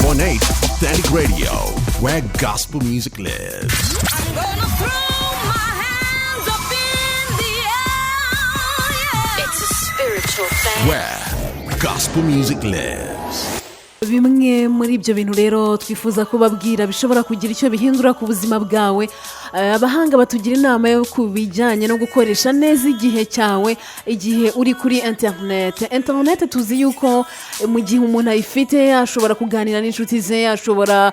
101.8 Authentic Radio, where gospel music lives. I'm gonna throw my hands up in the air, yeah. It's a spiritual thing. Where gospel music lives. Bimwe muri ibyo bintu rero twifuza kubabwira bishobora kugira icyo bihindura ku buzima bwawe. Abahanga batugira inama yo kubijyanye no gukoresha neza igihe cyawe igihe uri kuri interineti tuzi yuko mu gihe umuntu ayifite ashobora kuganira n'inshuti ze, ashobora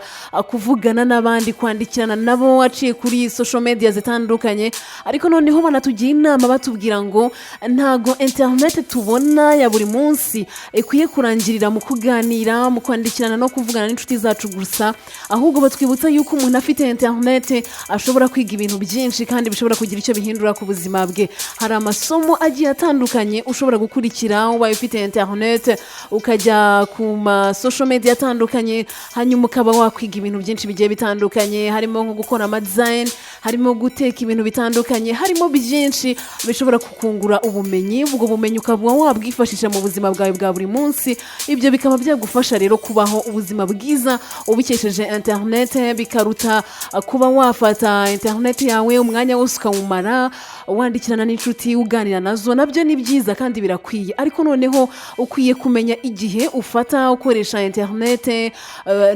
kuvugana n'abandi, kwandikirana nabo aciye kuri social media zitandukanye, ariko noneho banatugira inama batubwira ngo ntago interineti tubona ya buri munsi ikwiye kurangirira mu kuganira, mu kwandikirana no kuvugana n'inshuti zacu gusa, ahubwo batwibutsa yuko umuntu afite interineti ashobora kwiga ibintu byinshi kandi bishobora kugira icyo bihindura ku buzima bwe. Hari amasomo agiye atandukanye ushobora gukurikira ubaye ufite interineti, ukajya ku ma social media atandukanye, hanyuma ukaba wakwiga ibintu byinshi bigiye bitandukanye, harimo nko gukora design, harimo guteka ibintu bitandukanye, harimo byinshi bishobora kukungura ubumenyi. Ubwo bumenyi ukaba wabwifashisha mu buzima bwawe bwa buri munsi. Ibyo bikaba byagufasha rero kubaho ubuzima bwiza ubikesheje interineti, bikaruta kuba wafata interineti yawe umwanya wose ukawumara wandikirana n'inshuti, uganira nazo. Nabyo ni byiza kandi birakwiye, ariko noneho ukwiye kumenya igihe ufata ukoresha interineti,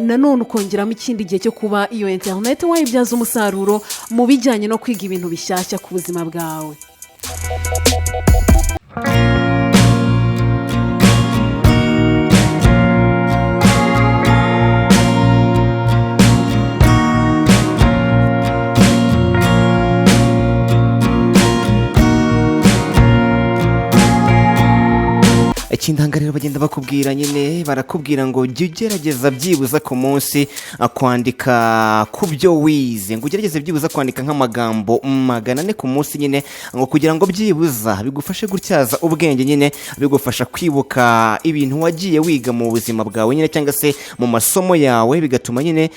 nanone ukongeramo ikindi gihe cyo kuba iyo interineti wayibyaza umusaruro mu bijyanye no kwiga ibintu bishyashya ku buzima bwawe. Ikindanga rero bagenda bakubwira nyine, barakubwira ngo jya ugerageza byibuza ku munsi kwandika ku byo wize, ngo ugerageze byibuza kwandika nk'amagambo 400 ku munsi nyine, ngo kugira ngo byibuza bigufashe gutyaza ubwenge nyine, bigufasha kwibuka ibintu wagiye wiga mu buzima bwawe nyine cyangwa se mu masomo yawe, bigatuma nyine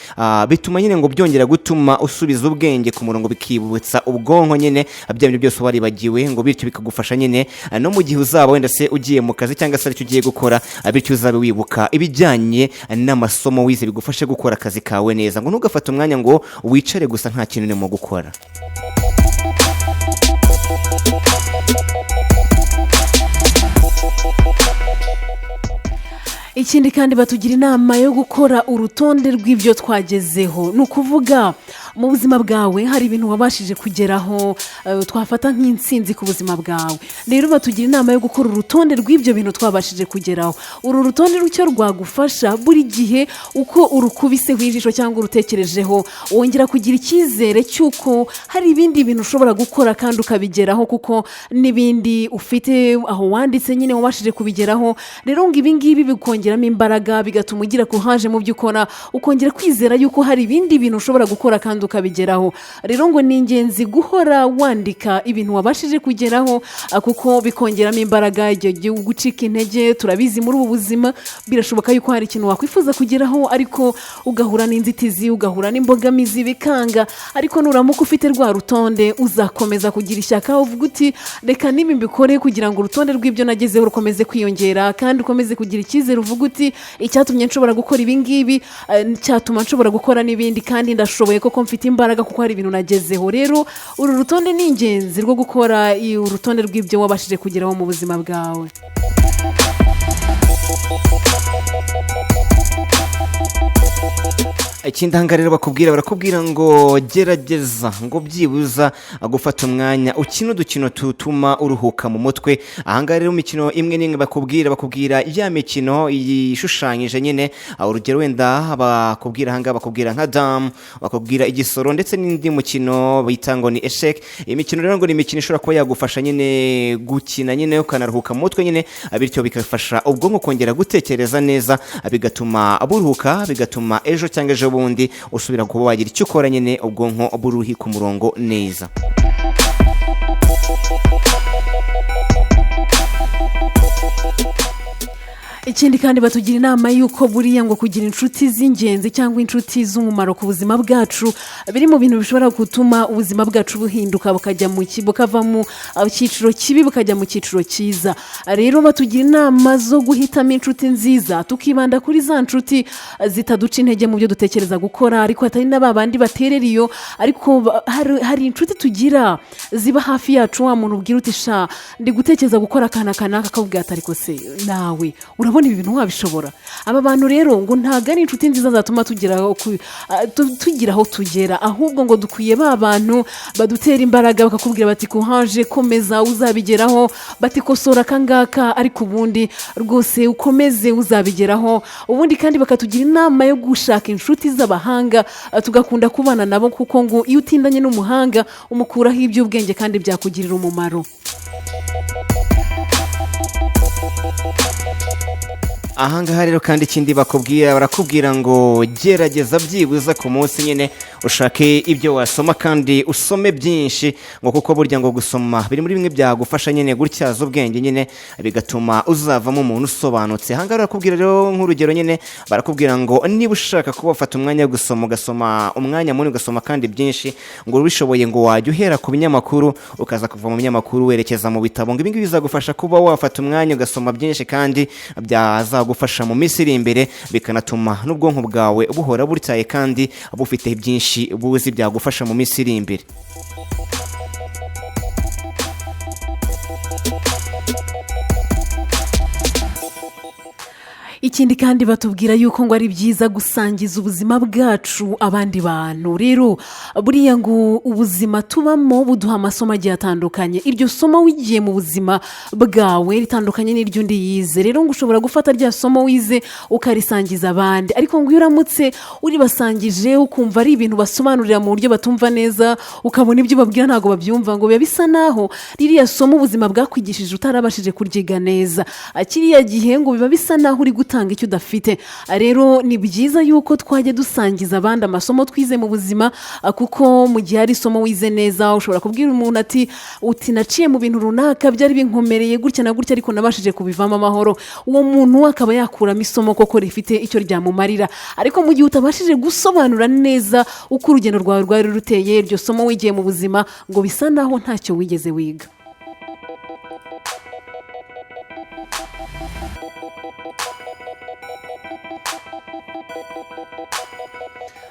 bituma nyine ngo byongera gutuma usubiza ubwenge ku murongo, bikibutsa ubwonko nyine bya bintu byose waribagiwe, ngo bityo bikagufasha nyine no mu gihe uzaba wenda se ugiye mu kazi cyangwa se aricyo ugiye gukora, bityo uzabe wibuka ibijyanye n'amasomo wize, bigufashe gukora akazi kawe neza, ngo ntugafate umwanya ngo wicare gusa nta kintu urimo gukora. Ikindi kandi batugira inama yo gukora urutonde rw'ibyo twagezeho. Ni ukuvuga mu buzima bwawe hari ibintu wabashije kugeraho, twafata nk'intsinzi ku buzima bwawe. Rero batugira inama yo gukora urutonde rw'ibyo bintu twabashije kugeraho. Uru rutonde rucyo rwagufasha buri gihe uko urukubiseho ijisho cyangwa urutekerejeho, wongera kugira icyizere cy'uko hari ibindi bintu ushobora gukora kandi ukabigeraho, kuko n'ibindi ufite aho wanditse nyine wabashije kubigeraho. Rero ngo ibi ngibi bikongeramo imbaraga, bigatuma ugira courage mu byo ukora, ukongera kwizera yuko hari ibindi bintu ushobora gukora kandi ukabigeraho. Rero ngo ni ingenzi guhora wandika ibintu wabashije kugeraho, kuko bikongeramo imbaraga igihe gucika intege. Turabizi muri ubu buzima birashoboka yuko hari ikintu wakwifuza kugeraho ariko ugahura n'inzitizi, ugahura n'imbogamizi bikanga, ariko nuramuka ufite rwa rutonde uzakomeza kugira ishyaka, uvuga uti reka niba mbikore kugira ngo urutonde rw'ibyo nagezeho rukomeze kwiyongera, kandi ukomeze kugira icyizere, uvuga uti icyatumye nshobora gukora ibi ngibi cyatuma nshobora gukora n'ibindi, kandi ndashoboye koko mfite imbaraga kuko hari ibintu nagezeho. Rero uru rutonde ni ingenzi rwo gukora urutonde rw'ibyo wabashije kugeraho mu buzima bwawe. Ikindanga rero barakubwira ngo gerageza ngo byibuza gufata umwanya ukina udukino tutuma uruhuka mu mutwe. Ahangaha rero imikino imwe n'imwe bakubwira ya mikino yishushanyije nyine, urugero wenda bakubwira ahangaha bakubwira nka dam, bakubwira igisoro ndetse n'indi mukino bita ngo ni eshek. Imikino rero ngo ni imikino ishobora kuba yagufasha nyine gukina nyine ukanaruhuka mu mutwe nyine, bityo bikafasha ubwonko kongera gutekereza neza, bigatuma buruhuka, bigatuma ejo cyangwa ejo bundi usubira kuba wagira icyo ukora nyine ubwonko buruhi ku murongo neza. ikindi kandi batugira inama y'uko buriya ngo kugira inshuti z'ingenzi cyangwa inshuti z'umumaro ku buzima bwacu biri mu bintu bishobora gutuma ubuzima bwacu buhinduka bukava mu cyiciro kibi bukajya mu cyiciro cyiza. Rero batugira inama zo guhitamo inshuti nziza tukibanda kuri za nshuti zitaduca intege mu byo dutekereza gukora, ariko hatari na ba bandi baterera iyo, ariko hari inshuti tugira ziba hafi yacu, wa muntu ubwira uti sha ndi gutekereza gukora akana kanaka, akakubwira ati ariko se nawe urabona ibi bintu wabishobora. Aba bantu rero ngo ntabwo ari inshuti nziza zatuma tugira aho tugera, ahubwo ngo dukwiye ba bantu badutera imbaraga bakakubwira bati kuhaje komeza uzabigeraho, bati kosora akangaka ariko ubundi rwose ukomeze uzabigeraho. Ubundi kandi bakatugira inama yo gushaka inshuti z'abahanga tugakunda kubana nabo, kuko ngo iyo utindanye n'umuhanga umukuraho iby'ubwenge kandi byakugirira umumaro. ahangaha rero kandi ikindi barakubwira ngo gerageza byibuza ku munsi nyine ushake ibyo wasoma kandi usome byinshi, ngo kuko burya ngo gusoma biri muri bimwe byagufasha nyine gutyaza ubwenge nyine bigatuma uzavamo umuntu usobanutse. ahangaha barakubwira rero nk'urugero nyine barakubwira ngo niba ushaka kuba wafata umwanya wo gusoma ugasoma umwanya munini ugasoma kandi byinshi, ngo ubishoboye ngo wajya uhera ku binyamakuru ukaza kuva mu binyamakuru werekeza mu bitabo, ngo ibingibi bizagufasha kuba wafata umwanya ugasoma byinshi kandi byazagufasha mu minsi iri imbere, bikanatuma n'ubwonko bwawe buhora butyaye kandi bufite byinshi buzi byagufasha mu minsi iri imbere. Ikindi kandi batubwira yuko ngo ari byiza gusangiza ubuzima bwacu abandi bantu. Rero buriya ngo ubuzima tubamo buduha amasomo agiye atandukanye, iryo somo wigiye mu buzima bwawe ritandukanye n'iryo undi yize. Rero ngo ushobora gufata rya somo wize ukarisangiza abandi, ariko ngo iyo uramutse uribasangije ukumva ari ibintu basobanurira mu buryo batumva neza, ukabona ibyo babwira ntabwo babyumva, ngo biba bisa naho ririya somo ubuzima bwakwigishije utarabashije kuryiga neza. Kiriya gihe ngo biba bisa naho uri gutanga icyo udafite. Rero ni byiza yuko twajya dusangiza abandi amasomo twize mu buzima, kuko mu gihe hari isomo wize neza ushobora kubwira umuntu uti naciye mu bintu runaka byari binkomereye gutya na gutya ariko nabashije kubivamo amahoro. Uwo muntu akaba yakuramo isomo koko rifite icyo ryamumarira. Ariko mu gihe utabashije gusobanura neza uko urugendo rwawe rwari ruteye, iryo somo wigiye mu buzima ngo bisa naho ntacyo wigeze wiga.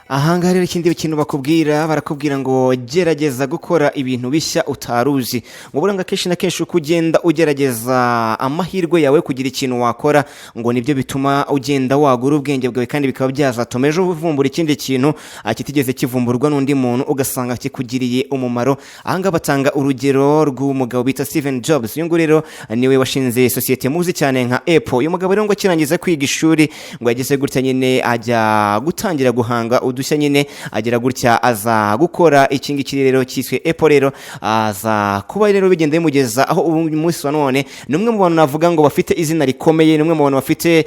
ahangaha rero ikindi kintu barakubwira ngo gerageza gukora ibintu bishya utaruzi. ngo buranga kenshi na kenshi uko ugenda ugerageza amahirwe yawe kugira ikintu wakora, ngo nibyo bituma ugenda wagura ubwenge bwawe kandi bikaba byazatuma ejo uvumbura ikindi kintu kitigeze kivumburwa n'undi muntu ugasanga kikugiriye umumaro. ahangaha batanga urugero rw'umugabo bita Steve Jobs. uyu nguyu rero niwe washinze sosiyete muzi cyane nka Apple. uyu mugabo rero ngo akirangiza kwiga ishuri ngo yageze gutya nyine ajya gutangira guhanga udushya nyine, agira gutya aza gukora iki ngiki rero cyiswe Apple. rero aza kuba rero bigenda bimugeza aho ubu munsi wa none ni umwe mu bantu navuga ngo bafite izina rikomeye, ni umwe mu bantu bafite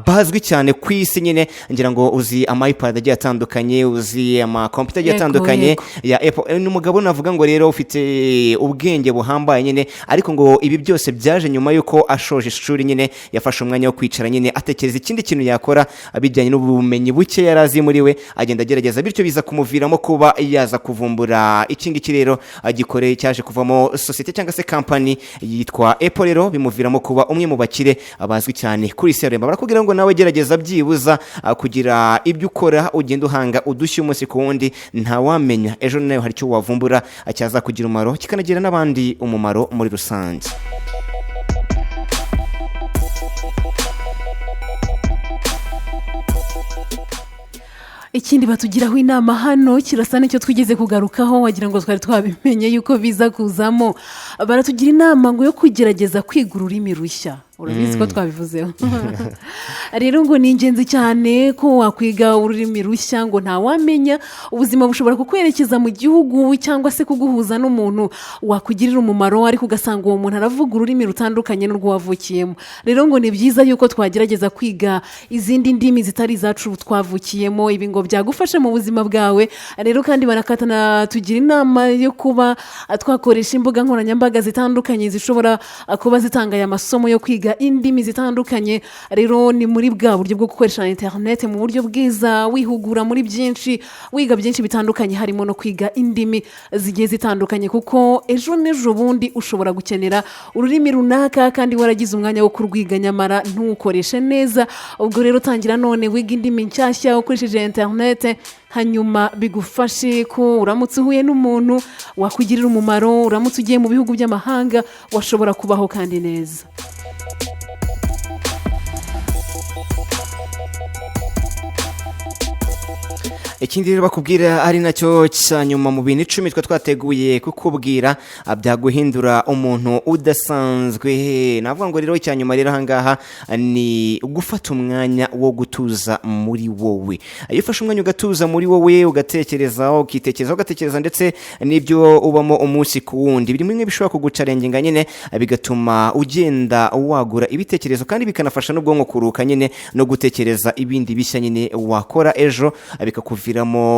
bazwi cyane ku isi nyine. ngira ngo uzi iPad agiye atandukanye, uzi computer agiye atandukanye ya Apple. ni umugabo navuga ngo rero ufite ubwenge buhambaye nyine, ariko ngo ibi byose byaje nyuma yuko ashoje ishuri nyine yafashe umwanya wo kwicara nyine atekereza ikindi kintu yakora bijyanye n'ubumenyi buke yarazi muri we, agenda agerageza, bityo biza kumuviramo kuba yaza kuvumbura iki ngiki rero agikoreye cyaje kuvamo sosiyete cyangwa se kampani yitwa Apple. rero bimuviramo kuba umwe mu bakire bazwi cyane kuri isi yaremba. barakubwira ngo nawe gerageza byibuza kugira ibyo ukora, ugenda uhanga udushya umunsi ku wundi, ntawamenya ejo nawe hari icyo wavumbura cyaza kugira umumaro kikanagira n'abandi umumaro muri rusange. Ikindi batugiraho inama hano kirasa n'icyo twigeze kugarukaho, wagira ngo twari twabimenye yuko biza kuzamo. baratugira inama ngo yo kugerageza kwiga ururimi rushya. urabizi ko twabivuzeho. rero ngo ni ingenzi cyane ko wakwiga ururimi rushya, ngo ntawamenya ubuzima bushobora kukwerekeza mu gihugu cyangwa se kuguhuza n'umuntu wakugirira umumaro, ariko ugasanga uwo muntu aravuga ururimi rutandukanye n'urwo wavukiyemo. rero ngo ni byiza yuko twagerageza kwiga izindi ndimi zitari izacu twavukiyemo, ibi ngo byagufasha mu buzima bwawe. rero kandi barakatana tugira inama yo kuba twakoresha imbuga nkoranyambaga zitandukanye zishobora kuba zitanga aya masomo yo kwiga kwiga indimi zitandukanye. Rero ni muri bwa buryo bwo gukoresha interineti mu buryo bwiza, wihugura muri byinshi, wiga byinshi bitandukanye, harimo no kwiga indimi zigiye zitandukanye, kuko ejo n'ejo bundi ushobora gukenera ururimi runaka kandi waragize umwanya wo kurwiga nyamara ntuwukoreshe neza. Ubwo rero tangira none wiga indimi nshyashya ukoresheje interineti, hanyuma bigufashe ko uramutse uhuye n'umuntu wakugirira umumaro, uramutse ugiye mu bihugu by'amahanga washobora kubaho kandi neza. Ikindi rero bakubwira ari nacyo cyanyuma mu bintu 10 twateguye kukubwira byaguhindura umuntu udasanzwe. Navuga ngo rero icyanyuma rero hangaha ni gufata umwanya wo gutuza muri wowe. Iyo ufashe umwanya ugatuza muri wowe, ugatekereza ndetse n'ibyo ubamo umunsi ku wundi, biri bimwe bishobora kugucarenginga nyine, bigatuma ugenda wagura ibitekerezo kandi bikanafasha n'ubwonko kuruka nyine no gutekereza ibindi bishya nyine wakora ejo, bikakuviramo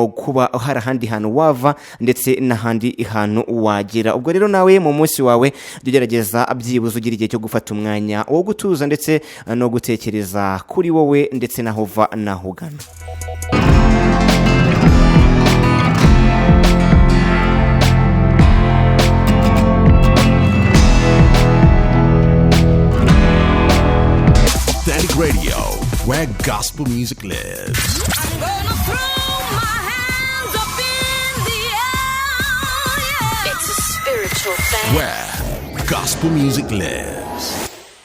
kuba hari ahandi hantu wava ndetse n'ahandi hantu wagera. Ubwo rero nawe mu munsi wawe ugerageza byibuze ugira igihe cyo gufata umwanya wo gutuza ndetse no gutekereza kuri wowe ndetse naho uva naho ugana. Authentic Radio, where gospel music lives. I'm gonna throw my hands up in the air. Yeah. It's a spiritual thing. Where gospel music lives.